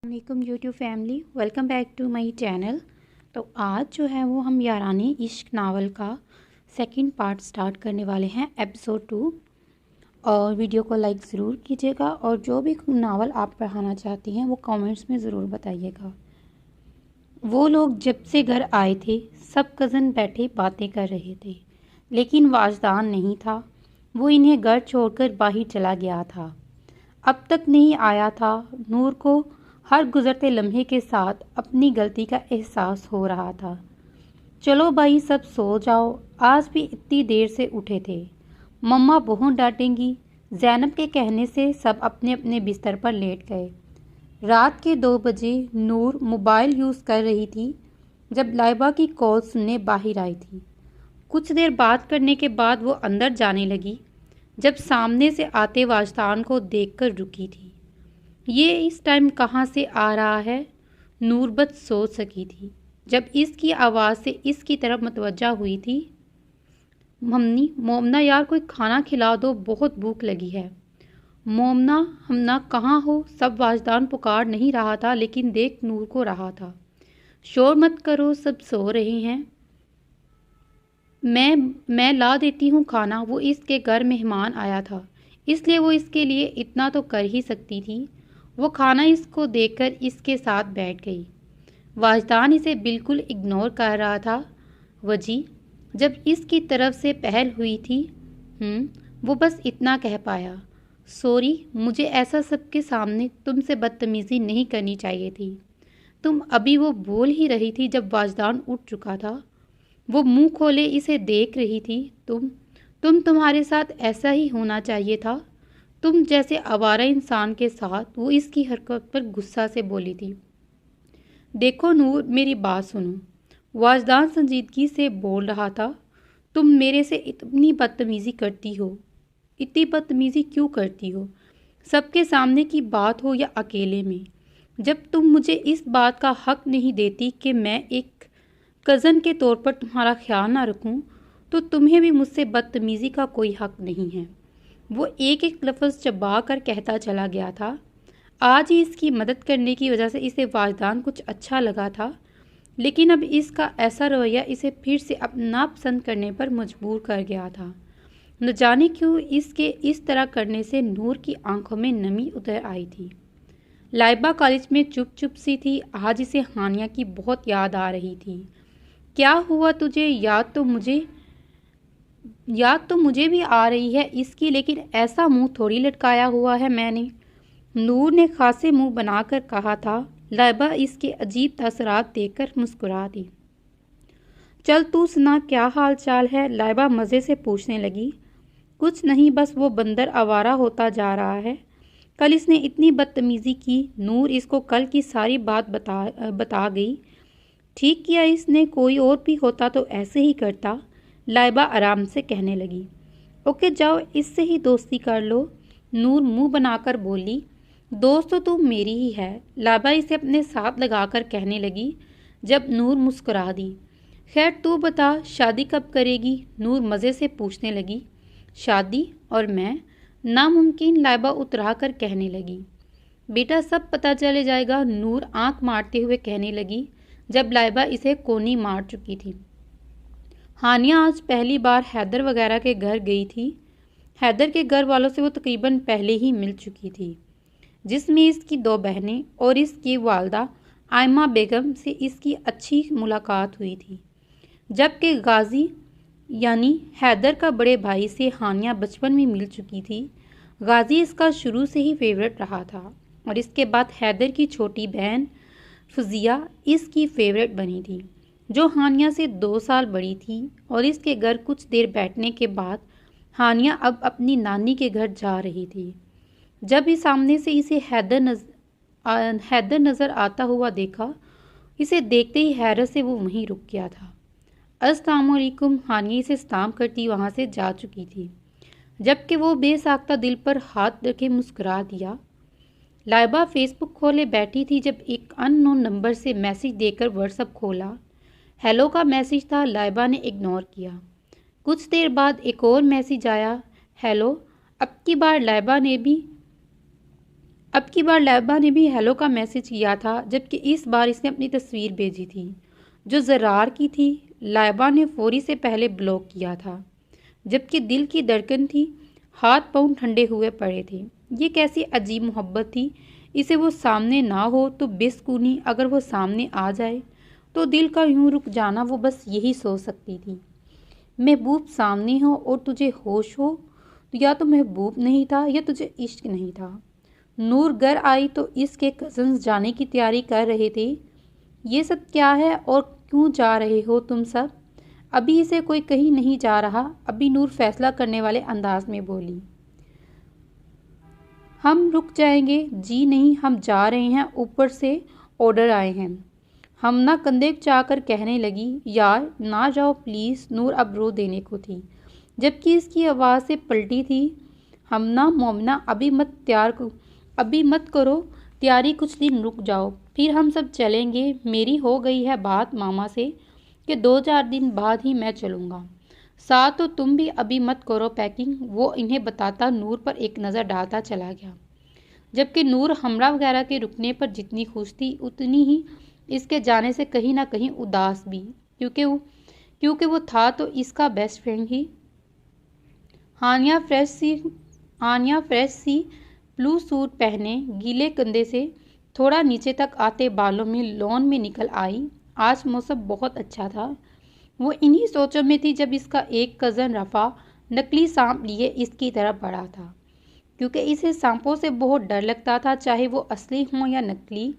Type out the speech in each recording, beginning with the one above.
वालेकुम YouTube family, welcome back to my channel. तो आज जो है वो हम यारानी इश्क नावल का सेकंड पार्ट स्टार्ट करने वाले हैं, एपिसोड 2। और वीडियो को लाइक ज़रूर कीजिएगा और जो भी नावल आप पढ़ाना चाहती हैं वो कमेंट्स में ज़रूर बताइएगा। वो लोग जब से घर आए थे सब कज़न बैठे बातें कर रहे थे, लेकिन वाजदान नहीं था। वो इन्हें घर छोड़कर बाहर चला गया था, अब तक नहीं आया था। नूर को हर गुजरते लम्हे के साथ अपनी गलती का एहसास हो रहा था। चलो भाई सब सो जाओ, आज भी इतनी देर से उठे थे, मम्मा बहुत डांटेंगी। ज़ैनब के कहने से सब अपने अपने बिस्तर पर लेट गए। रात के 2 बजे नूर मोबाइल यूज़ कर रही थी जब लाइबा की कॉल सुनने बाहर आई थी। कुछ देर बात करने के बाद वो अंदर जाने लगी, जब सामने से आते वाजदान को देखकर रुकी थी। ये इस टाइम कहाँ से आ रहा है, नूर बस सोच सकी थी जब इसकी आवाज़ से इसकी तरफ मतवज्जा हुई थी। मम्मी, मोमना यार कोई खाना खिला दो, बहुत भूख लगी है। मोमना, हमना कहाँ हो? सब वाजदान पुकार नहीं रहा था, लेकिन देख नूर को रहा था। शोर मत करो, सब सो रहे हैं। मैं ला देती हूँ खाना। वो इसके घर मेहमान आया था, इसलिए वो इसके लिए इतना तो कर ही सकती थी। वो खाना इसको देकर इसके साथ बैठ गई। वाजदान इसे बिल्कुल इग्नोर कर रहा था। वजी जब इसकी तरफ से पहल हुई थी, वो बस इतना कह पाया, सॉरी, मुझे ऐसा सबके सामने तुमसे बदतमीज़ी नहीं करनी चाहिए थी। तुम अभी वो बोल ही रही थी जब वाजदान उठ चुका था। वो मुंह खोले इसे देख रही थी। तुम्हारे साथ ऐसा ही होना चाहिए था, तुम जैसे आवारा इंसान के साथ। वो इसकी हरकत पर गुस्सा से बोली थी। देखो नूर, मेरी बात सुनो। वाजदान संजीदगी से बोल रहा था। तुम मेरे से इतनी बदतमीज़ी करती हो, इतनी बदतमीज़ी क्यों करती हो? सबके सामने की बात हो या अकेले में। जब तुम मुझे इस बात का हक नहीं देती कि मैं एक कज़न के तौर पर तुम्हारा ख्याल ना रखूं, तो तुम्हें भी मुझसे बदतमीज़ी का कोई हक नहीं है। वो एक एक लफ्ज़ चबा कर कहता चला गया था। आज ही इसकी मदद करने की वजह से इसे वाजदान कुछ अच्छा लगा था, लेकिन अब इसका ऐसा रवैया इसे फिर से अपना पसंद करने पर मजबूर कर गया था। न जाने क्यों इसके इस तरह करने से नूर की आंखों में नमी उतर आई थी। लाइबा कॉलेज में चुप चुप सी थी। आज इसे हानिया की बहुत याद आ रही थी। क्या हुआ तुझे? याद तो मुझे भी आ रही है इसकी, लेकिन ऐसा मुंह थोड़ी लटकाया हुआ है मैंने। नूर ने खासे मुंह बनाकर कहा था। लाइबा इसके अजीब तासरात देखकर मुस्कुरा दी। चल तू सुना, क्या हाल चाल है? लाइबा मज़े से पूछने लगी। कुछ नहीं, बस वो बंदर आवारा होता जा रहा है। कल इसने इतनी बदतमीज़ी की। नूर इसको कल की सारी बात बता गई। ठीक किया इसने, कोई और भी होता तो ऐसे ही करता। लाइबा आराम से कहने लगी। ओके जाओ, इससे ही दोस्ती कर लो। नूर मुंह बनाकर बोली। दोस्त तो तू मेरी ही है, लाइबा इसे अपने साथ लगाकर कहने लगी। जब नूर मुस्कुरा दी। खैर तू बता, शादी कब करेगी? नूर मज़े से पूछने लगी। शादी? और मैं? नामुमकिन, लाइबा उतरा कर कहने लगी। बेटा सब पता चले जाएगा, नूर आंख मारते हुए कहने लगी, जब लाइबा इसे कोनी मार चुकी थी। हानिया आज पहली बार हैदर वगैरह के घर गई थी। हैदर के घर वालों से वो तकरीबन पहले ही मिल चुकी थी, जिसमें इसकी 2 बहनें और इसकी वालदा आयमा बेगम से इसकी अच्छी मुलाकात हुई थी। जबकि गाजी यानी हैदर का बड़े भाई से हानिया बचपन में मिल चुकी थी। गाजी इसका शुरू से ही फेवरेट रहा था और इसके बाद हैदर की छोटी बहन फजिया इसकी फेवरेट बनी थी, जो हानिया से 2 साल बड़ी थी। और इसके घर कुछ देर बैठने के बाद हानिया अब अपनी नानी के घर जा रही थी। जब इस सामने से इसे हैदर नज़र आता हुआ देखा, इसे देखते ही हैरत से वो वहीं रुक गया था। अस्सलामुअलैकुम, हानिया इसे सलाम करती वहाँ से जा चुकी थी, जबकि वो बेसाख्ता दिल पर हाथ रखे मुस्कुरा दिया। लाइबा फेसबुक खोले बैठी थी जब एक अननोन नंबर से मैसेज देकर व्हाट्सएप खोला। हेलो का मैसेज था, लाइबा ने इग्नोर किया। कुछ देर बाद एक और मैसेज आया, हेलो। अब की बार लाइबा ने भी अब की बार लैबा ने भी हेलो का मैसेज किया था, जबकि इस बार इसने अपनी तस्वीर भेजी थी जो ज़रार की थी। लैबा ने फौरी से पहले ब्लॉक किया था, जबकि दिल की धड़कन थी, हाथ पांव ठंडे हुए पड़े थे। ये कैसी अजीब मोहब्बत थी। इसे वो सामने ना हो तो बेसुकूनी, अगर वो सामने आ जाए तो दिल का यूं रुक जाना। वो बस यही सोच सकती थी। महबूब सामने हो और तुझे होश हो तो या तो महबूब नहीं था या तुझे इश्क नहीं था। नूर घर आई तो इसके कज़न्स जाने की तैयारी कर रहे थे। ये सब क्या है और क्यों जा रहे हो तुम सब? अभी इसे कोई कहीं नहीं जा रहा। अभी नूर फैसला करने वाले अंदाज में बोली। हम रुक जाएंगे? जी नहीं, हम जा रहे हैं, ऊपर से ऑर्डर आए हैं। हमना कंधे चाकर कहने लगी, यार ना जाओ प्लीज़। नूर अब रो देने को थी, जबकि इसकी आवाज़ से पलटी थी। हमना मोमना अभी मत करो तैयारी, कुछ दिन रुक जाओ, फिर हम सब चलेंगे। मेरी हो गई है बात मामा से कि 2-4 दिन बाद ही मैं चलूँगा साथ, तो तुम भी अभी मत करो पैकिंग। वो इन्हें बताता नूर पर एक नज़र डालता चला गया, जबकि नूर हमरा वगैरह के रुकने पर जितनी खुश थी उतनी ही इसके जाने से कहीं ना कहीं उदास भी, क्योंकि वो था तो इसका बेस्ट फ्रेंड ही। आनिया फ्रेश सी ब्लू सूट पहने गीले कंधे से थोड़ा नीचे तक आते बालों में लॉन में निकल आई। आज मौसम बहुत अच्छा था। वो इन्हीं सोचों में थी जब इसका एक कज़न रफ़ा नकली सांप लिए इसकी तरफ बढ़ा था, क्योंकि इसे सांपों से बहुत डर लगता था, चाहे वो असली हों या नकली।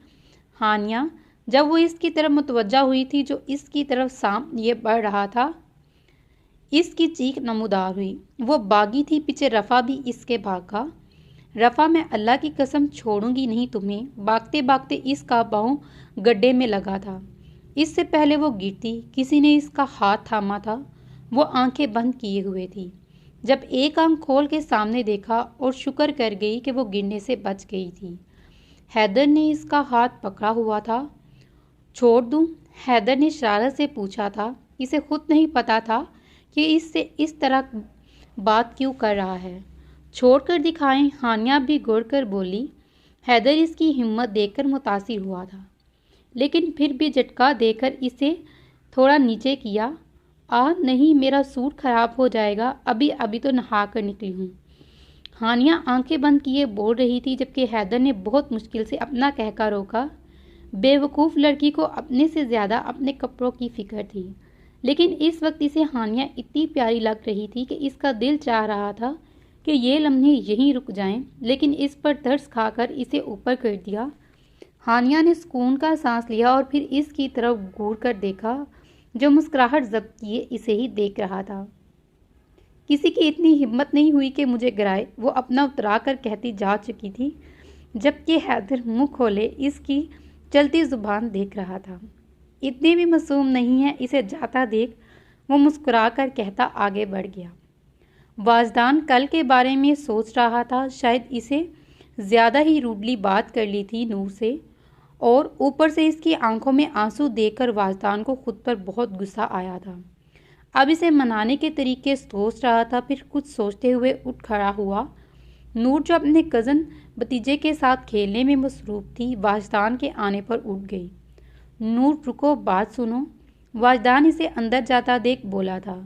हानिया जब वो इसकी तरफ मुतवज्जा हुई थी जो इसकी तरफ सांप लिए बढ़ रहा था, इसकी चीख नमूदार हुई। वो बागी थी, पीछे रफ़ा भी इसके भागा। रफ़ा, मैं अल्लाह की कसम छोड़ूंगी नहीं तुम्हें। भागते भागते इसका पाँव गड्ढे में लगा था। इससे पहले वो गिरती, किसी ने इसका हाथ थामा था। वो आंखें बंद किए हुए थी। जब एक आंख खोल के सामने देखा और शुक्र कर गई कि वो गिरने से बच गई थी। हैदर ने इसका हाथ पकड़ा हुआ था। छोड़ दूं? हैदर ने शरारत से पूछा था। इसे खुद नहीं पता था कि इससे इस तरह बात क्यों कर रहा है। छोड़कर दिखाएं? हानिया भी गौर कर बोली। हैदर इसकी हिम्मत देखकर मुतासिर हुआ था, लेकिन फिर भी झटका देकर इसे थोड़ा नीचे किया। नहीं, मेरा सूट खराब हो जाएगा, अभी तो नहा कर निकली हूँ। हानिया आंखें बंद किए बोल रही थी, जबकि हैदर ने बहुत मुश्किल से अपना कहका रोका। बेवकूफ़ लड़की को अपने से ज़्यादा अपने कपड़ों की फिक्र थी, लेकिन इस वक्त इसे हानिया इतनी प्यारी लग रही थी कि इसका दिल चाह रहा था कि ये लम्हे यहीं रुक जाएं, लेकिन इस पर तरस खाकर इसे ऊपर कर दिया। हानिया ने सुकून का सांस लिया और फिर इसकी तरफ घूर कर देखा, जो मुस्कुराहट जब्त किए इसे ही देख रहा था। किसी की इतनी हिम्मत नहीं हुई कि मुझे गिराए, वो अपना उतरा कर कहती जा चुकी थी, जबकि हैदर मुंह खोले इसकी चलती जुबान देख रहा था। इतने भी मासूम नहीं है। इसे जाता देख वो मुस्कुरा कर कहता आगे बढ़ गया। वाजदान कल के बारे में सोच रहा था। शायद इसे ज़्यादा ही रूडली बात कर ली थी नूर से, और ऊपर से इसकी आंखों में आंसू देखकर वाजदान को खुद पर बहुत गुस्सा आया था। अब इसे मनाने के तरीके सोच रहा था, फिर कुछ सोचते हुए उठ खड़ा हुआ। नूर, जो अपने कज़न भतीजे के साथ खेलने में मसरूफ़ थी, वाजदान के आने पर उठ गई। नूर, रुको, बात सुनो। वाजदान इसे अंदर जाता देख बोला था।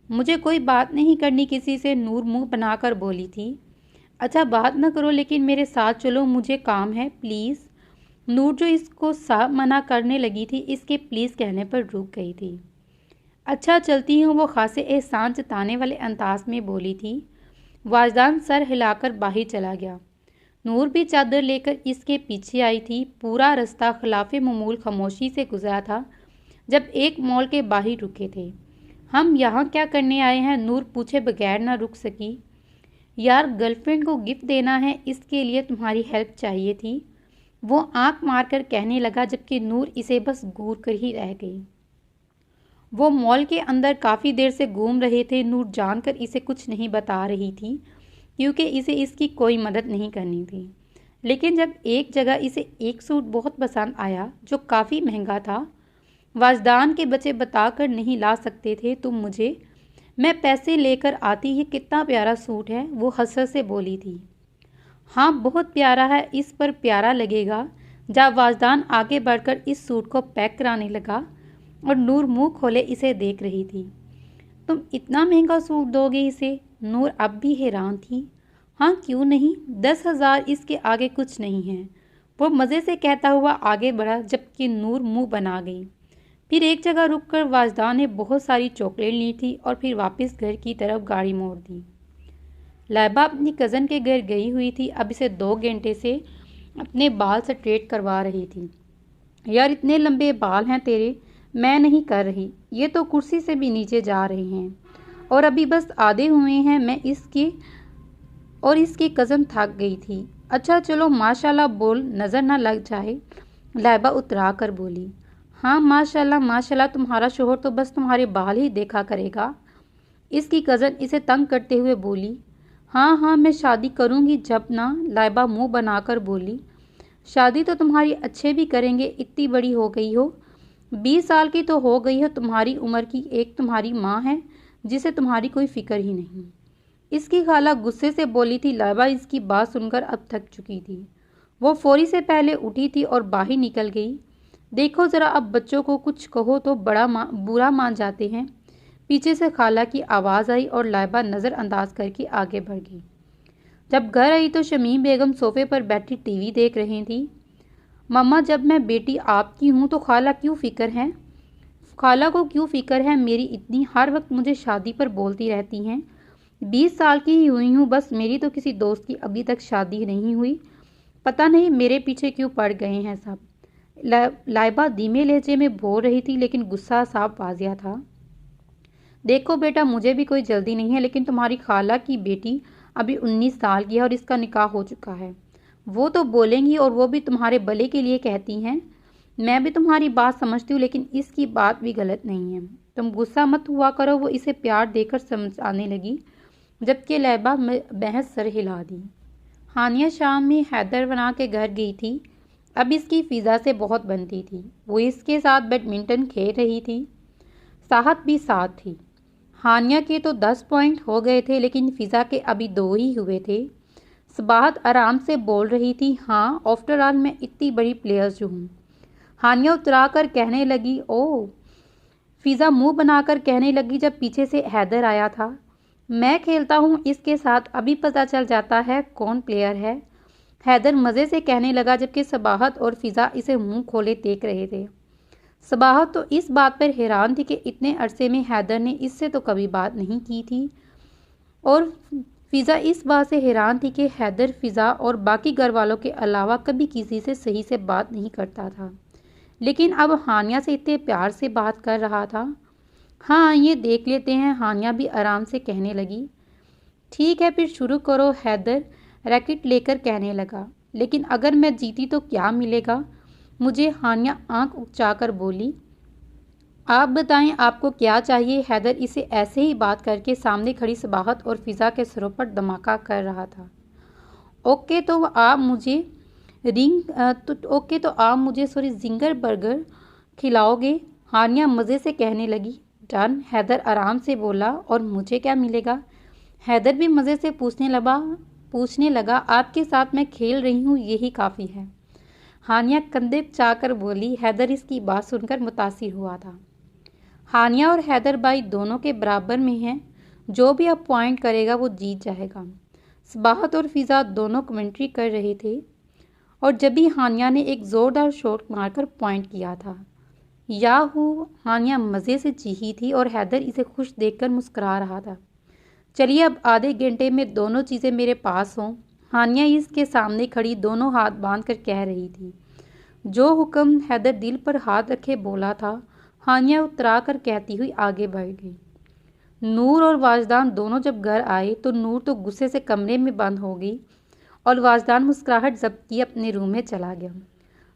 मुझे कोई बात नहीं करनी किसी से, नूर मुंह बनाकर बोली थी। अच्छा, बात न करो, लेकिन मेरे साथ चलो, मुझे काम है, प्लीज़। नूर, जो इसको साफ मना करने लगी थी, इसके प्लीज़ कहने पर रुक गई थी। अच्छा, चलती हूँ, वो खासे एहसान जताने वाले अंदाज में बोली थी। वाजदान सर हिलाकर बाहर चला गया। नूर भी चादर लेकर इसके पीछे आई थी। पूरा रास्ता खिलाफे मामूल खामोशी से गुजरा था। जब एक मॉल के बाहर रुके थे। हम यहाँ क्या करने आए हैं? नूर पूछे बगैर ना रुक सकी। यार, गर्लफ्रेंड को गिफ्ट देना है, इसके लिए तुम्हारी हेल्प चाहिए थी, वो आंख मारकर कहने लगा, जबकि नूर इसे बस घूर कर ही रह गई। वो मॉल के अंदर काफ़ी देर से घूम रहे थे। नूर जानकर इसे कुछ नहीं बता रही थी, क्योंकि इसे इसकी कोई मदद नहीं करनी थी। लेकिन जब एक जगह इसे एक सूट बहुत पसंद आया जो काफ़ी महंगा था। वाजदान के बच्चे बताकर नहीं ला सकते थे तुम मुझे, मैं पैसे लेकर आती, ये कितना प्यारा सूट है, वो हंसर से बोली थी। हाँ बहुत प्यारा है, इस पर प्यारा लगेगा। जब वाजदान आगे बढ़कर इस सूट को पैक कराने लगा और नूर मुंह खोले इसे देख रही थी। तुम इतना महंगा सूट दोगे इसे? नूर अब भी हैरान थी। हाँ क्यों नहीं, 10,000 इसके आगे कुछ नहीं है, वो मज़े से कहता हुआ आगे बढ़ा, जबकि नूर मुंह बना गई। फिर एक जगह रुककर वाजदान ने बहुत सारी चॉकलेट ली थी और फिर वापस घर की तरफ गाड़ी मोड़ दी। लाइबा अपनी कज़न के घर गई हुई थी। अब इसे 2 घंटे से अपने बाल स्ट्रेट करवा रही थी। यार इतने लंबे बाल हैं तेरे, मैं नहीं कर रही, ये तो कुर्सी से भी नीचे जा रहे हैं और अभी बस आधे हुए हैं। मैं इसकी कज़न थक गई थी। अच्छा चलो माशाल्लाह बोल, नज़र ना लग जाए। लाइबा उतरा कर बोली। हाँ माशाल्लाह माशाल्लाह, तुम्हारा शोहर तो बस तुम्हारे बाल ही देखा करेगा। इसकी कज़न इसे तंग करते हुए बोली। हाँ हाँ मैं शादी करूँगी जब ना, लाइबा मुंह बनाकर बोली। शादी तो तुम्हारी अच्छे भी करेंगे, इतनी बड़ी हो गई हो, 20 साल की तो हो गई हो तुम्हारी उम्र की। एक तुम्हारी माँ है जिसे तुम्हारी कोई फिक्र ही नहीं। इसकी खाला गुस्से से बोली थी। लाइबा इसकी बात सुनकर अब थक चुकी थी। वो फौरी से पहले उठी थी और बाहर निकल गई। देखो ज़रा, अब बच्चों को कुछ कहो तो बुरा मान जाते हैं। पीछे से खाला की आवाज़ आई और लाइबा नज़रअंदाज करके आगे बढ़ गई। जब घर आई तो शमीम बेगम सोफे पर बैठी टीवी देख रही थी। मम्मा जब मैं बेटी आपकी हूँ तो खाला क्यों फ़िक्र है? खाला को क्यों फ़िक्र है मेरी इतनी? हर वक्त मुझे शादी पर बोलती रहती हैं। 20 साल की ही हुई हूँ बस, मेरी तो किसी दोस्त की अभी तक शादी नहीं हुई। पता नहीं मेरे पीछे क्यों पड़ गए हैं सब। लाइबा धीमे लहजे में बोल रही थी, लेकिन गुस्सा साफ वाजिया था। देखो बेटा, मुझे भी कोई जल्दी नहीं है, लेकिन तुम्हारी खाला की बेटी अभी 19 साल की है और इसका निकाह हो चुका है। वो तो बोलेंगी और वो भी तुम्हारे भले के लिए कहती हैं। मैं भी तुम्हारी बात समझती हूँ, लेकिन इसकी बात भी गलत नहीं है। तुम गुस्सा मत हुआ करो। वो इसे प्यार देकर समझाने लगी, जबकि लैबा बहस सर हिला दी। हानिया शाम में हैदर बना के घर गई थी। अब इसकी फ़िज़ा से बहुत बनती थी। वो इसके साथ बैडमिंटन खेल रही थी। साहत भी साथ थी। हानिया के तो 10 पॉइंट हो गए थे, लेकिन फ़िज़ा के अभी 2 ही हुए थे। सबाहत आराम से बोल रही थी। हाँ आफ्टर ऑल मैं इतनी बड़ी प्लेयर जो हूँ। हानिया उतरा कर कहने लगी। ओह। फ़िज़ा मुंह बनाकर कहने लगी जब पीछे से हैदर आया था। मैं खेलता हूँ इसके साथ, अभी पता चल जाता है कौन प्लेयर है। हैदर मज़े से कहने लगा, जबकि सबाहत और फ़िज़ा इसे मुंह खोले देख रहे थे। सबाहत तो इस बात पर हैरान थी कि इतने अरसे में हैदर ने इससे तो कभी बात नहीं की थी, और फ़िज़ा इस बात से हैरान थी कि हैदर फ़िज़ा और बाकी घर वालों के अलावा कभी किसी से सही से बात नहीं करता था, लेकिन अब हानिया से इतने प्यार से बात कर रहा था। हाँ ये देख लेते हैं, हानिया भी आराम से कहने लगी। ठीक है फिर शुरू करो, हैदर रैकेट लेकर कहने लगा। लेकिन अगर मैं जीती तो क्या मिलेगा मुझे? हानिया आंख उचाकर बोली। आप बताएं आपको क्या चाहिए? हैदर इसे ऐसे ही बात करके सामने खड़ी सबाहत और फ़िज़ा के सरों पर धमाका कर रहा था। ओके तो आप मुझे जिंगर बर्गर खिलाओगे? हानिया मज़े से कहने लगी। डन, हैदर आराम से बोला। और मुझे क्या मिलेगा? हैदर भी मज़े से पूछने लगा। आपके साथ मैं खेल रही हूँ, यही काफ़ी है। हानिया कंधे चाकर बोली। हैदर इसकी बात सुनकर मुतासिर हुआ था। हानिया और हैदर भाई दोनों के बराबर में हैं, जो भी अब पॉइंट करेगा वो जीत जाएगा। सबाहत और फ़िज़ा दोनों कमेंट्री कर रहे थे, और जब भी हानिया ने एक ज़ोरदार शॉट मारकर पॉइंट किया था। याहू, हानिया मज़े से चीखी थी और हैदर इसे खुश देखकर मुस्कुरा रहा था। चलिए अब आधे घंटे में दोनों चीज़ें मेरे पास हों, हानिया इसके सामने खड़ी दोनों हाथ बांधकर कह रही थी। जो हुक्म हैदर दिल पर हाथ रखे बोला था, हानिया उतरा कर कहती हुई आगे बढ़ गई। नूर और वाजदान दोनों जब घर आए तो नूर तो गुस्से से कमरे में बंद हो गई और वाजदान मुस्कुराहट जब्त किए अपने रूम में चला गया।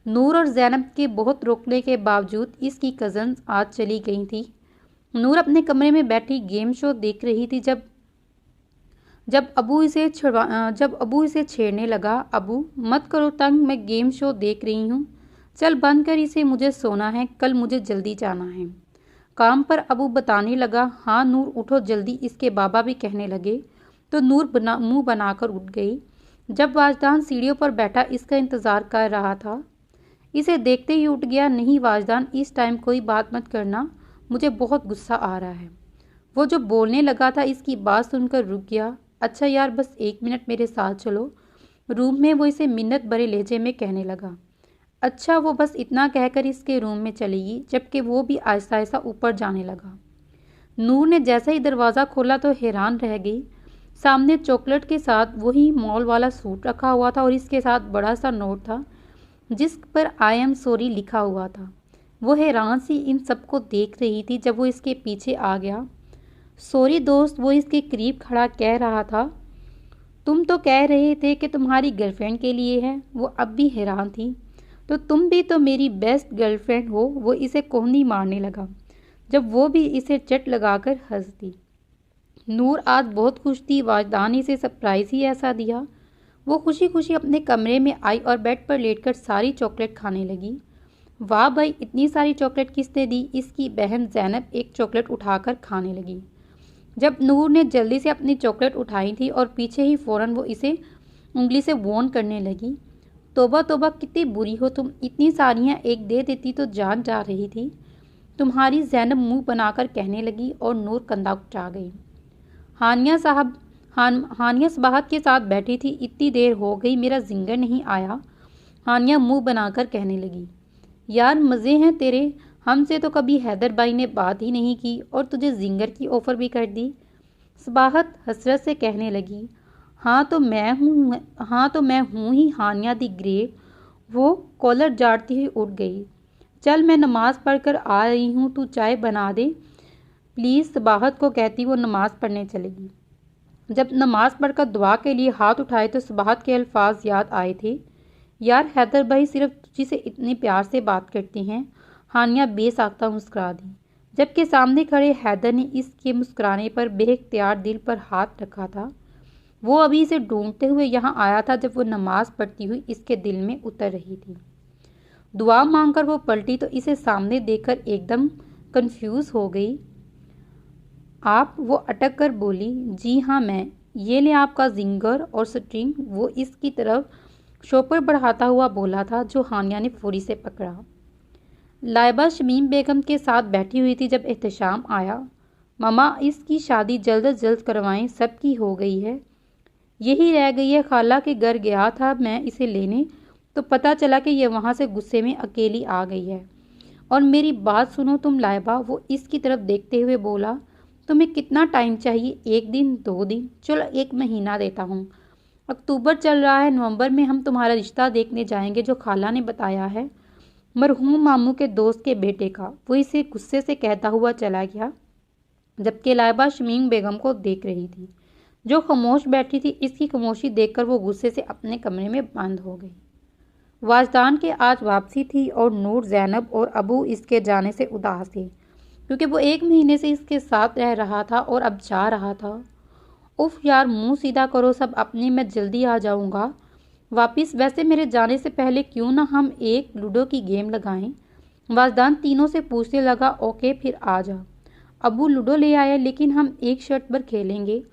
नूर और ज़ैनब के बहुत रोकने के बावजूद इसकी कज़न आज चली गई थी। नूर अपने कमरे में बैठी गेम शो देख रही थी जब अबू इसे छेड़ने लगा। अबू मत करो तंग, मैं गेम शो देख रही हूँ, चल बंद कर इसे, मुझे सोना है, कल मुझे जल्दी जाना है काम पर। अबू बताने लगा। हाँ नूर उठो जल्दी, इसके बाबा भी कहने लगे तो नूर मुंह बनाकर उठ गई। जब वाजदान सीढ़ियों पर बैठा इसका इंतज़ार कर रहा था। इसे देखते ही उठ गया, नहीं वाजदान, इस टाइम कोई बात मत करना, मुझे बहुत गुस्सा आ रहा है। वो जो बोलने लगा था इसकी बात सुनकर रुक गया। अच्छा यार, बस 1 मिनट मेरे साथ चलो, रूम में वो इसे मिन्नत भरे लहजे में कहने लगा। अच्छा, वो बस इतना कहकर इसके रूम में चलेगी, जबकि वो भी आहिस्ता आहिस्ता ऊपर जाने लगा। नूर ने जैसा ही दरवाज़ा खोला तो हैरान रह गई। सामने चॉकलेट के साथ वही मॉल वाला सूट रखा हुआ था और इसके साथ बड़ा सा नोट था जिस पर आई एम सॉरी लिखा हुआ था। वो हैरान सी इन सबको देख रही थी जब वो इसके पीछे आ गया। सॉरी दोस्त, वो इसके करीब खड़ा कह रहा था। तुम तो कह रहे थे कि तुम्हारी गर्लफ्रेंड के लिए है। वो अब भी हैरान थी। तो तुम भी तो मेरी बेस्ट गर्लफ्रेंड हो। वो इसे कोहनी मारने लगा जब वो भी इसे चट लगाकर हंस दी। नूर आज बहुत खुश थी। वाजदान ने इसे सरप्राइज ही ऐसा दिया। वो खुशी खुशी अपने कमरे में आई और बेड पर लेटकर सारी चॉकलेट खाने लगी। वाह भाई, इतनी सारी चॉकलेट किसने दी? इसकी बहन ज़ैनब एक चॉकलेट उठाकर खाने लगी। जब नूर ने जल्दी से अपनी चॉकलेट उठाई थी और पीछे ही फ़ौरन वो इसे उंगली से वॉर्न करने लगी। तोबा तोबा, कितनी बुरी हो तुम, इतनी सारियाँ एक दे देती तो जान जा रही थी तुम्हारी, ज़ैनब मुंह बनाकर कहने लगी और नूर कंधा उठा गई। हानिया सबाहत के साथ बैठी थी। इतनी देर हो गई मेरा जिंगर नहीं आया, हानिया मुंह बनाकर कहने लगी। यार मज़े हैं तेरे, हमसे तो कभी हैदर भाई ने बात ही नहीं की और तुझे जिंगर की ऑफ़र भी कर दी। सबाहत हसरत से कहने लगी। हाँ तो मैं हूँ ही हानिया दी ग्रेट। वो कॉलर झाड़ती हुई उठ गई। चल मैं नमाज़ पढ़कर आ रही हूँ, तू चाय बना दे प्लीज़, सबाहत को कहती वो नमाज़ पढ़ने चलेगी। जब नमाज़ पढ़कर दुआ के लिए हाथ उठाए तो सबाहत के अल्फाज याद आए थे। यार हैदर भाई सिर्फ तुझी से इतने प्यार से बात करते हैं। हानिया बेसाख्ता मुस्कुरा दी, जबकि सामने खड़े हैदर ने इसके मुस्कुराने पर बेख्तियार दिल पर हाथ रखा था। वो अभी इसे ढूंढते हुए यहाँ आया था जब वो नमाज़ पढ़ती हुई इसके दिल में उतर रही थी। दुआ मांगकर वो पलटी तो इसे सामने देखकर एकदम कंफ्यूज हो गई। आप? वो अटक कर बोली। जी हाँ मैं, ये ले आपका जिंगर और स्ट्रिंग। वो इसकी तरफ शॉपर बढ़ाता हुआ बोला था जो हानिया ने फौरी से पकड़ा। लाइबा शमीम बेगम के साथ बैठी हुई थी जब एहतशाम आया। मामा, इसकी शादी जल्द अज जल्द करवाएं, सबकी हो गई है, यही रह गई है। खाला के घर गया था मैं इसे लेने तो पता चला कि यह वहाँ से गुस्से में अकेली आ गई है। और मेरी बात सुनो तुम लाइबा, वो इसकी तरफ देखते हुए बोला। तुम्हें कितना टाइम चाहिए? 1 दिन, 2 दिन, चलो 1 महीना देता हूँ। अक्टूबर चल रहा है, नवंबर में हम तुम्हारा रिश्ता देखने जाएंगे जो खाला ने बताया है, मरहूम मामू के दोस्त के बेटे का। वो इसे गुस्से से कहता हुआ चला गया, जबकि लाइबा शमीम बेगम को देख रही थी जो खामोश बैठी थी। इसकी खामोशी देखकर वो गुस्से से अपने कमरे में बंद हो गई। वाजदान के आज वापसी थी और नूर, ज़ैनब और अबू इसके जाने से उदास थे क्योंकि वो 1 महीने से इसके साथ रह रहा था और अब जा रहा था। उफ यार, मुंह सीधा करो सब अपने, मैं जल्दी आ जाऊंगा वापस। वैसे मेरे जाने से पहले क्यों ना हम एक लूडो की गेम लगाएं? वाजदान तीनों से पूछने लगा। ओके फिर आ जा। अबू लूडो ले आया, लेकिन हम एक शर्त पर खेलेंगे,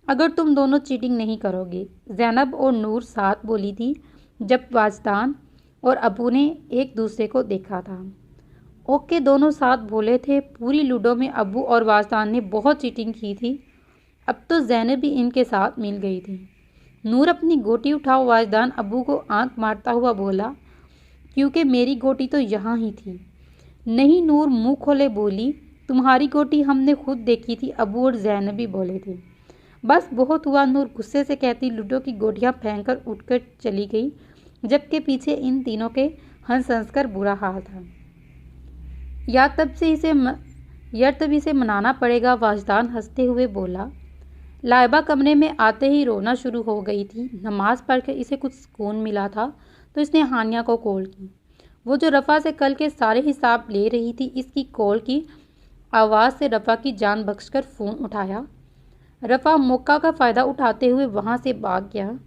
अगर तुम दोनों चीटिंग नहीं करोगे, ज़ैनब और नूर साथ बोली थी जब वाजदान और अबू ने एक दूसरे को देखा था। ओके दोनों साथ बोले थे। पूरी लूडो में अबू और वाजदान ने बहुत चीटिंग की थी। अब तो ज़ैनब भी इनके साथ मिल गई थी। नूर अपनी गोटी उठाओ, वाजदान अबू को आंख मारता हुआ बोला। क्योंकि मेरी गोटी तो यहाँ ही थी। नहीं, नूर मुंह खोले बोली। तुम्हारी गोटी हमने खुद देखी थी, अबू और ज़ैनब भी बोले थे। बस बहुत हुआ, नूर गुस्से से कहती लूडो की गोटियाँ फेंककर उठकर चली गई, जबकि पीछे इन तीनों के हंस हंस कर बुरा हाल था। या तब इसे मनाना पड़ेगा, वाजदान हंसते हुए बोला। लाइबा कमरे में आते ही रोना शुरू हो गई थी। नमाज पढ़कर इसे कुछ सुकून मिला था तो इसने हानिया को कॉल की। वो जो रफ़ा से कल के सारे हिसाब ले रही थी, इसकी कॉल की आवाज़ से रफ़ा की जान बख्शकर फ़ोन उठाया। रफ़ा मौका का फ़ायदा उठाते हुए वहाँ से भाग गया।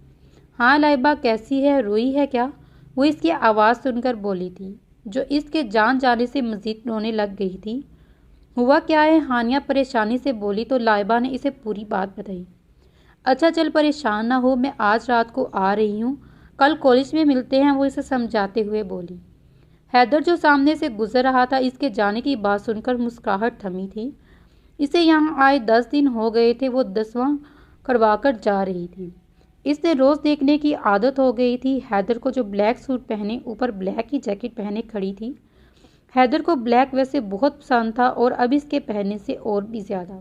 हाँ लाइबा, कैसी है, रोई है क्या? वो इसकी आवाज़ सुनकर बोली थी, जो इसके जान जाने से मज़ीद रोने लग गई थी। हुआ क्या है? हानिया परेशानी से बोली तो लाइबा ने इसे पूरी बात बताई। अच्छा चल परेशान ना हो, मैं आज रात को आ रही हूँ, कल कॉलेज में मिलते हैं, वो इसे समझाते हुए बोली। हैदर जो सामने से गुजर रहा था इसके जाने की बात सुनकर मुस्कुराहट थमी थी। इसे यहाँ आए 10 दिन हो गए थे, वो 10वां करवा कर जा रही थी। इसने रोज देखने की आदत हो गई थी हैदर को, जो ब्लैक सूट पहने ऊपर ब्लैक ही जैकेट पहने खड़ी थी। हैदर को ब्लैक वैसे बहुत पसंद था और अब इसके पहनने से और भी ज्यादा।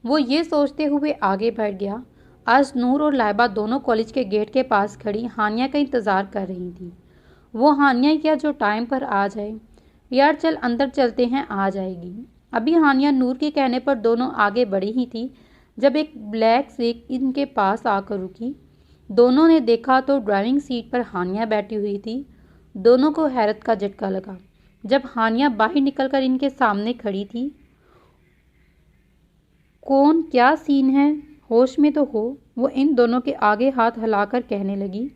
वो ये सोचते हुए आगे बढ़ गया। आज नूर और लाइबा दोनों कॉलेज के गेट के पास खड़ी हानिया का इंतजार कर रही थी। वो हानिया क्या जो टाइम पर आ जाए। यार चल अंदर चलते हैं, आ जाएगी। अभी हानिया नूर के कहने पर दोनों आगे बढ़ी ही थी जब एक ब्लैक स्विक इनके पास आकर रुकी। दोनों ने देखा तो ड्राइविंग सीट पर हानिया बैठी हुई थी। दोनों को हैरत का झटका लगा जब हानिया बाहर निकलकर इनके सामने खड़ी थी। कौन, क्या सीन है, होश में तो हो, वो इन दोनों के आगे हाथ हिलाकर कहने लगी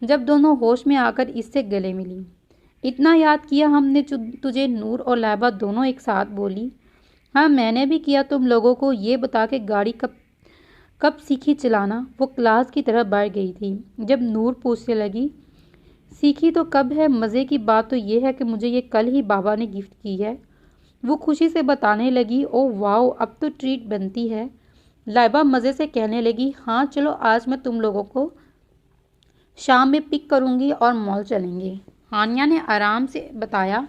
जब दोनों होश में आकर इससे गले मिली। इतना याद किया हमने तुझे, नूर और लाइबा दोनों एक साथ बोली। हाँ मैंने भी किया तुम लोगों को, ये बता के गाड़ी कब कब सीखी चलाना। वो क्लास की तरफ बढ़ गई थी जब नूर पूछने लगी सीखी तो कब है, मज़े की बात तो ये है कि मुझे ये कल ही बाबा ने गिफ्ट की है। वो खुशी से बताने लगी। ओ वाओ, अब तो ट्रीट बनती है। लाइबा मज़े से कहने लगी हाँ चलो आज मैं तुम लोगों को शाम में पिक करूंगी और मॉल चलेंगे। हानिया ने आराम से बताया।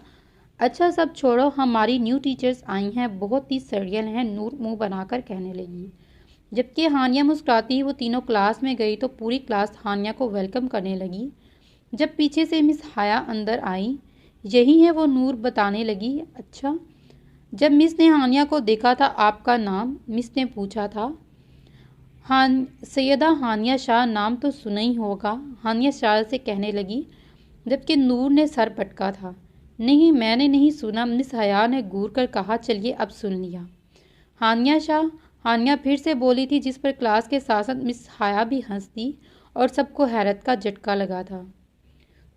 अच्छा सब छोड़ो, हमारी न्यू टीचर्स आई हैं, बहुत ही सड़ियल हैं, नूर मुंह बनाकर कहने लगी। जबकि हानिया मुस्कुराती वो तीनों क्लास में गई तो पूरी क्लास हानिया को वेलकम करने लगी। जब पीछे से मिस हाया अंदर आई, यही है वो, नूर बताने लगी। अच्छा। जब मिस ने हानिया को देखा था, आपका नाम, मिस ने पूछा था। सैयदा हानिया शाह, नाम तो सुना ही होगा, हानिया शाह से कहने लगी जबकि नूर ने सर पटका था। नहीं मैंने नहीं सुना, मिस हया ने घूर कर कहा, चलिए अब सुन लिया। हानिया शाह, हानिया फिर से बोली थी जिस पर क्लास के साथ साथ मिस हया भी हंसती और सबको हैरत का झटका लगा था।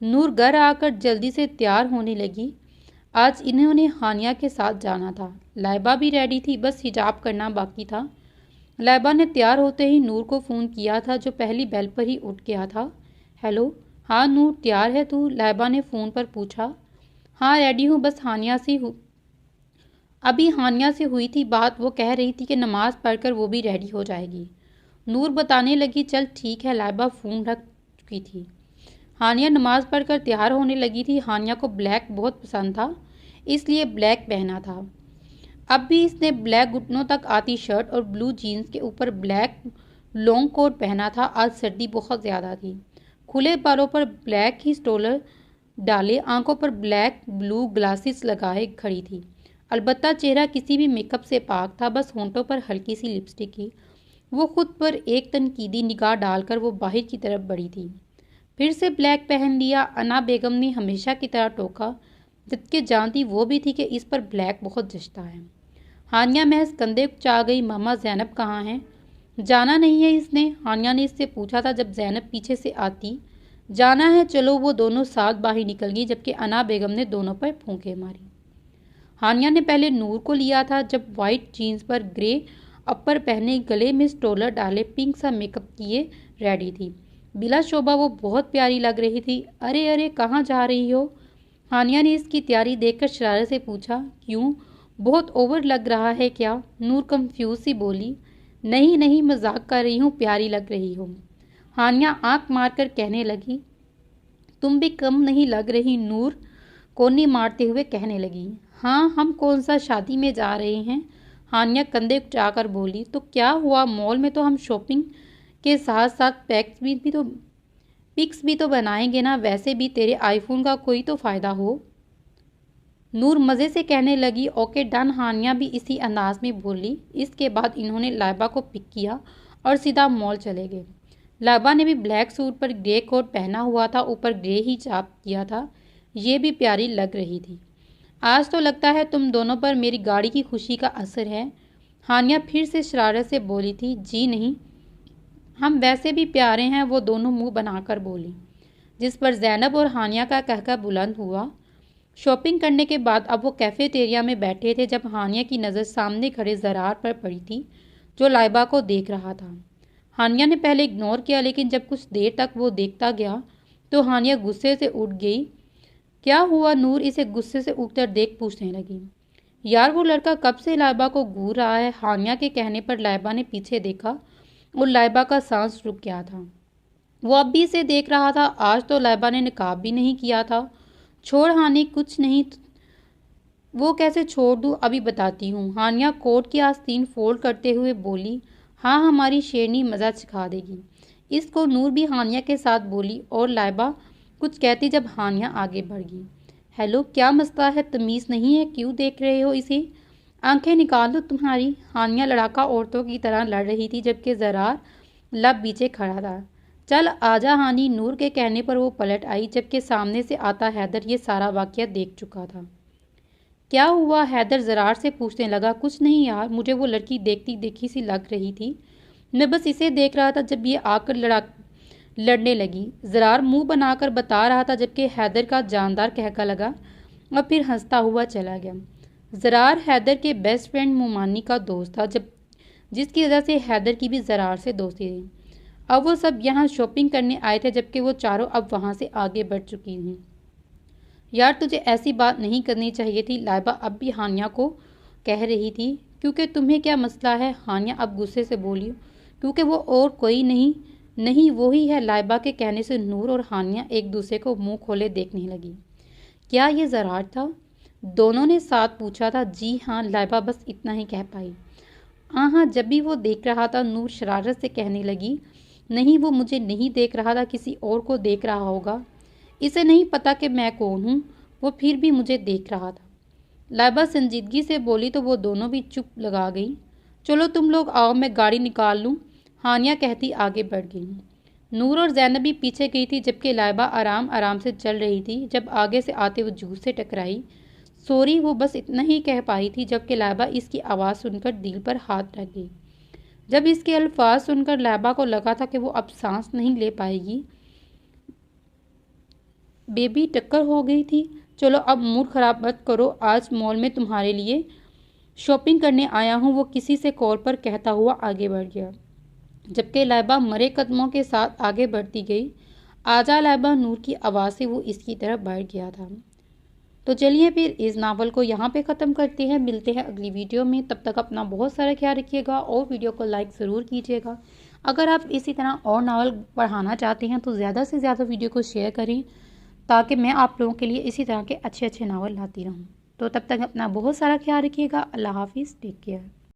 नूर घर आकर जल्दी से तैयार होने लगी। आज इन्होंने हानिया के साथ जाना था। लाइबा भी रेडी थी, बस हिजाब करना बाकी था। लाइबा ने तैयार होते ही नूर को फ़ोन किया था जो पहली बेल पर ही उठ गया था। हेलो, हाँ नूर तैयार है तू, लाइबा ने फ़ोन पर पूछा। हाँ रेडी हूँ, बस हानिया से अभी हानिया से हुई थी बात, वो कह रही थी कि नमाज़ पढ़कर वो भी रेडी हो जाएगी। नूर बताने लगी चल ठीक है। लाइबा फ़ोन रख चुकी थी। हानिया नमाज़ पढ़कर तैयार होने लगी थी। हानिया को ब्लैक बहुत पसंद था इसलिए ब्लैक पहना था। अब भी इसने ब्लैक घुटनों तक आती शर्ट और ब्लू जीन्स के ऊपर ब्लैक लॉन्ग कोट पहना था। आज सर्दी बहुत ज़्यादा थी। खुले बालों पर ब्लैक ही स्टोलर डाले, आंखों पर ब्लैक ब्लू ग्लासेस लगाए खड़ी थी। अलबत्ता चेहरा किसी भी मेकअप से पाक था, बस होंठों पर हल्की सी लिपस्टिक की। वो खुद पर एक तनकीदी निगाह डालकर वो बाहर की तरफ बढ़ी थी। फिर से ब्लैक पहन लिया, अना बेगम ने हमेशा की तरह टोका, जबकि जानती वो भी थी कि इस पर ब्लैक बहुत जचता है। हानिया महज कंधे उचा गई, मामा जैनब कहाँ हैं? जाना नहीं है इसने? हानिया ने इससे पूछा था जब जैनब पीछे से आती। जाना है, चलो। वो दोनों साथ बाहर निकल गई जबकि अना बेगम ने दोनों पर फूंके मारी। हानिया ने पहले नूर को लिया था जब वाइट जीन्स पर ग्रे अपर पहने, गले में स्टोलर डाले, पिंक सा मेकअप किए रेडी थी। बिला शोभा वो बहुत प्यारी लग रही थी। अरे अरे कहाँ जा रही हो? हानिया ने इसकी तैयारी देखकर शरारत से पूछा। क्यों, बहुत ओवर लग रहा है क्या? नूर कंफ्यूज सी बोली। नहीं नहीं, मजाक कर रही हूँ, प्यारी लग रही हो। हानिया आंख मारकर कहने लगी। तुम भी कम नहीं लग रही, नूर कोनी मारते हुए कहने लगी। हाँ, हम कौन सा शादी में जा रहे हैं? हानिया कंधे उठाकर बोली। तो क्या हुआ, मॉल में तो हम शॉपिंग के साथ साथ पिक्स भी तो बनाएंगे ना, वैसे भी तेरे आईफोन का कोई तो फ़ायदा हो। नूर मज़े से कहने लगी। ओके डन, हानिया भी इसी अंदाज में बोली। इसके बाद इन्होंने लाइबा को पिक किया और सीधा मॉल चले गए। लाइबा ने भी ब्लैक सूट पर ग्रे कोट पहना हुआ था, ऊपर ग्रे ही चाप किया था। ये भी प्यारी लग रही थी। आज तो लगता है तुम दोनों पर मेरी गाड़ी की खुशी का असर है, हानिया फिर से शरारत से बोली थी। जी नहीं, हम वैसे भी प्यारे हैं, वो दोनों मुंह बनाकर बोली, जिस पर जैनब और हानिया का कहकर बुलंद हुआ। शॉपिंग करने के बाद अब वो कैफेटेरिया में बैठे थे जब हानिया की नज़र सामने खड़े जरार पर पड़ी थी जो लाइबा को देख रहा था। हानिया ने पहले इग्नोर किया, लेकिन जब कुछ देर तक वो देखता गया तो हानिया गुस्से से उठ गई। क्या हुआ? नूर इसे गुस्से से उठकर देख पूछने लगी। यार वो लड़का कब से लाइबा को घूर रहा है। हानिया के कहने पर लाइबा ने पीछे देखा और लाइबा का सांस रुक गया था। वो अब भी इसे देख रहा था। आज तो लाइबा ने निकाब भी नहीं किया था। छोड़ हानि, कुछ नहीं। वो कैसे छोड़ दूँ, अभी बताती हूँ। हानिया कोट की आस्तीन फोल्ड करते हुए बोली। हाँ, हमारी शेरनी मज़ा सिखा देगी इसको। नूर भी हानिया के साथ बोली और लाइबा कुछ कहती जब हानिया आगे बढ़ गई। हेलो, क्या मसला है? तमीज़ नहीं है? क्यों देख रहे हो इसे? आंखें निकाल दो तुम्हारी। हानिया लड़ाका औरतों की तरह लड़ रही थी, जबकि ज़रार लब पीछे खड़ा था। चल आजा हानी। नूर के कहने पर वो पलट आई, जबकि सामने से आता हैदर ये सारा वाक़या देख चुका था। क्या हुआ? हैदर ज़रार से पूछने लगा। कुछ नहीं यार, मुझे वो लड़की देखती देखी सी लग रही थी। मैं बस इसे देख रहा था जब ये आकर लड़ने लगी। ज़रार मुंह बनाकर बता रहा था, जबकि हैदर का जानदार कहका लगा और फिर हंसता हुआ चला गया। ज़रार हैदर के बेस्ट फ्रेंड मुमानी का दोस्त था, जिसकी वजह से हैदर की भी ज़रार से दोस्ती थी। अब वो सब यहाँ शॉपिंग करने आए थे, जबकि वो चारों अब वहाँ से आगे बढ़ चुकी थी। यार तुझे ऐसी बात नहीं करनी चाहिए थी, लाइबा अब भी हानिया को कह रही थी। क्योंकि तुम्हें क्या मसला है? हानिया अब गुस्से से बोली। क्योंकि वो और कोई नहीं वो ही है। लाइबा के कहने से नूर और हानिया एक दूसरे को मुंह खोले देखने लगी। क्या ये ज़रार था? दोनों ने साथ पूछा था। जी हाँ, लाइबा बस इतना ही कह पाई। हाँ, जब भी वो देख रहा था। नूर शरारत से कहने लगी। नहीं, वो मुझे नहीं देख रहा था, किसी और को देख रहा होगा। इसे नहीं पता कि मैं कौन हूँ, वो फिर भी मुझे देख रहा था। लाइबा संजीदगी से बोली तो वो दोनों भी चुप लगा गई। चलो तुम लोग आओ, मैं गाड़ी निकाल लूँ, हानिया कहती आगे बढ़ गई। नूर और ज़ैनब भी पीछे गई थी, जबकि लाइबा आराम आराम से चल रही थी। जब आगे से आते वो जूस से टकराई। सॉरी, वो बस इतना ही कह पाई थी, जबकि लाइबा इसकी आवाज़ सुनकर दिल पर हाथ रख गई। जब इसके अल्फाज सुनकर लाइबा को लगा था कि वो अब सांस नहीं ले पाएगी। बेबी टक्कर हो गई थी। चलो अब मूड ख़राब मत करो, आज मॉल में तुम्हारे लिए शॉपिंग करने आया हूँ, वो किसी से कॉल पर कहता हुआ आगे बढ़ गया। जबकि लाइबा मरे कदमों के साथ आगे बढ़ती गई। आजा लाइबा, नूर की आवाज़ से वो इसकी तरफ बढ़ गया था। तो चलिए फिर इस नावल को यहाँ पे ख़त्म करते हैं। मिलते हैं अगली वीडियो में। तब तक अपना बहुत सारा ख्याल रखिएगा और वीडियो को लाइक ज़रूर कीजिएगा। अगर आप इसी तरह और नावल पढ़ाना चाहते हैं तो ज़्यादा से ज़्यादा वीडियो को शेयर करें, ताकि मैं आप लोगों के लिए इसी तरह के अच्छे अच्छे नावल लाती रहूँ। तो तब तक अपना बहुत सारा ख्याल रखिएगा। अल्लाह हाफिज़, टेक केयर।